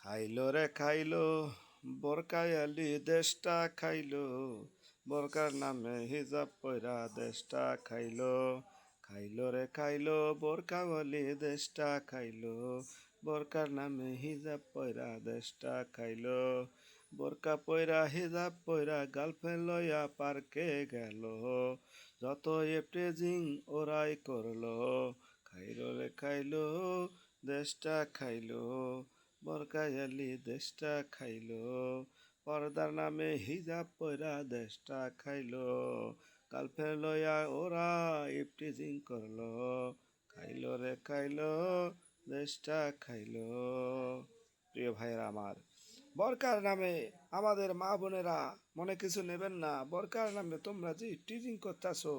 খাইলো রে খাইলো বোরকায়ালি দেশটা খাইলো, বোরকার নামে হিজাব পয়রা দেশটা খাইলো। খাইলো রে খাইলো বোরকাওয়ালি দেশটা খাইলো, বোরকার নামে হিজাব পয়রা দেশটা খাইলো। বোরকা পয়রা হিজাব পয়রা গার্লফ্রেন্ড লইয়া পার্কে গেল, যত এপ্রেজিং ওরাই করলো। খাইলো রে খাইলো দেশটা খাইলো, বরকায়ালি দেশটা খাইলো, পর্দার নামে হিজাব পয়রা দেশটা খাইলো। গার্লফ্রেন্ড লইয়া ওরা ইফটিজিং করলো। খাইলো রে খাইলো দেশটা খাইলো। প্রিয় ভাইয়েরা আমার, বরকার নামে আমাদের মা বোনেরা মনে কিছু নেবেন না। বরকার নামে তোমরা যে টিজিং করতেছো,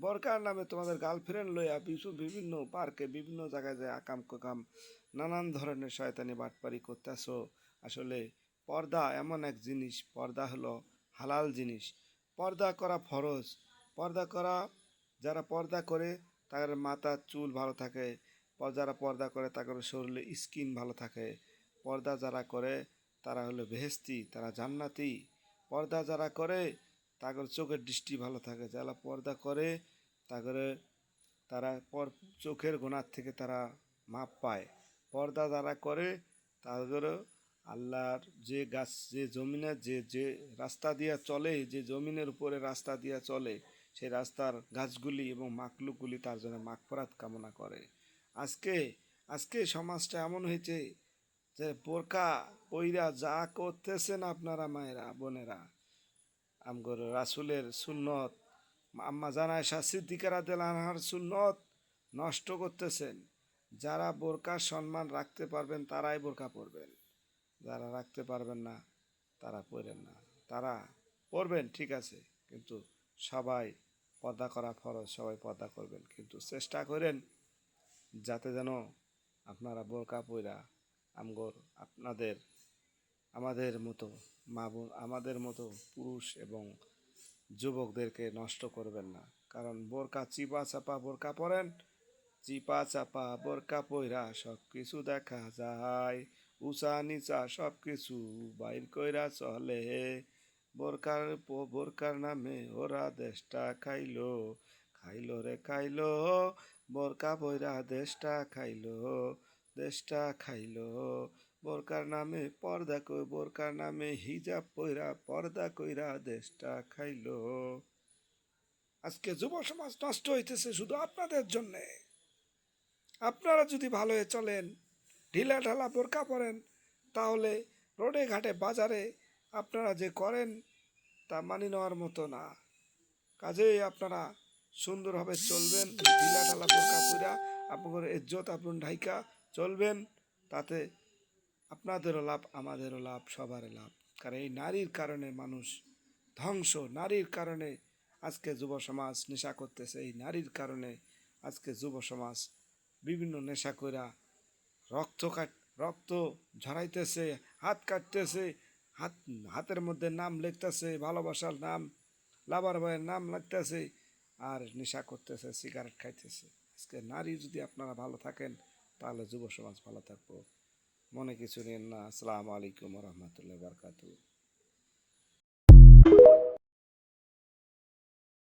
বরকার নামে তোমাদের গার্লফ্রেন্ড লইয়া বিভিন্ন পার্কে বিভিন্ন জায়গায় যে আকাম কোকাম নানান ধরনের শয়তানি বাটপারি করতেছো। আসলে পর্দা এমন এক জিনিস, পর্দা হলো হালাল জিনিস। পর্দা করা ফরজ। পর্দা করা, যারা পর্দা করে তাদের মাথার চুল ভালো থাকে, যারা পর্দা করে তাদের শরীরে স্কিন ভালো থাকে। পর্দা যারা করে তারা হলো বেহেস্তি, তারা জান্নাতি। পর্দা যারা করে তাদের চোখের দৃষ্টি ভালো থাকে। যারা পর্দা করে তারা চোখের গোনার থেকে তারা মাপ পায়। পর্দা যারা করে তাদের আল্লাহর যে গাছ, যে জমিনের যে রাস্তা দিয়া চলে, যে জমিনের উপরে রাস্তা দিয়া চলে, সেই রাস্তার গাছগুলি এবং মাকলুকগুলি তার জন্য মাগফিরাত কামনা করে। আজকে আজকে সমাজটা এমন হয়েছে যে বোরকা পইরা যা করতেছেন আপনারা মায়েরা বোনেরা, আমগর রাসুলের সুন্নত, আম্মা জান আয়েশা সিদ্দিকা রাদিয়াল্লাহু আনহার সুন্নত নষ্ট করতেছেন। যারা বোরকার সম্মান রাখতে পারবেন তারাই বোরকা পরবেন, যারা রাখতে পারবেন না তারা পরেন না। তারা পরবেন ঠিক আছে, কিন্তু সবাই পর্দা করা ফরজ, সবাই পর্দা করবেন, কিন্তু চেষ্টা করেন যাতে যেন আপনারা বোরকা পইরা আমাদের মতো মা বোন, আমাদের মতো পুরুষ এবং যুবকদেরকে নষ্ট করবেন না। কারণ বোরকা চিপা চাপা বোরকা পরেন, চিপা চাপা বোরকা পইরা সব কিছু দেখা যায়, উঁচা নিচা সব কিছু বাইর কইরা চলে। বোরকার নামে ওরা দেশটা খাইলো। খাইলো রে খাইলো বোরকা পইরা দেশটা খাইলো, দেশটা খাইলো। বোরকার নামে বোরকার নামে হিজাব পইরা পর্দা কইরা দেশটা খাইলো। আজকে যুব সমাজ নষ্ট হইতেছে শুধু আপনাদের জন্যে। আপনারা যদি ভালো হয়ে চলেন, ঢিলা ঢালা বোরকা পরেন, তাহলে রোডে ঘাটে বাজারে আপনারা যে করেন তা মানি নেওয়ার মতো না। কাজেই আপনারা সুন্দরভাবে চলবেন, ঢিলা ঢালা বোরকা পইরা আপনাদের ইজ্জত আপন ঢাইকা চলবেন। তাতে আপনাদেরও লাভ, আমাদেরও লাভ, সবারই লাভ। কারণ এই নারীর কারণে মানুষ ধ্বংস, নারীর কারণে আজকে যুব সমাজ নেশা করতেছে, এই নারীর কারণে আজকে যুব সমাজ বিভিন্ন নেশা কইরা রক্ত ঝরাইতেছে, হাত কাটতেছে, হাতের মধ্যে নাম লিখতেছে, ভালোবাসার নাম, লাভার বয়ের নাম লিখতেছে, আর নেশা করতেছে, সিগারেট খাইতেছে। আজকে নারী যদি আপনারা ভালো থাকেন তাহলে যুব সমাজ ভালো থাকবো। মনে কিছু নিন না। আসসালামু আলাইকুম রহমতুল্লাহ বারকাতু।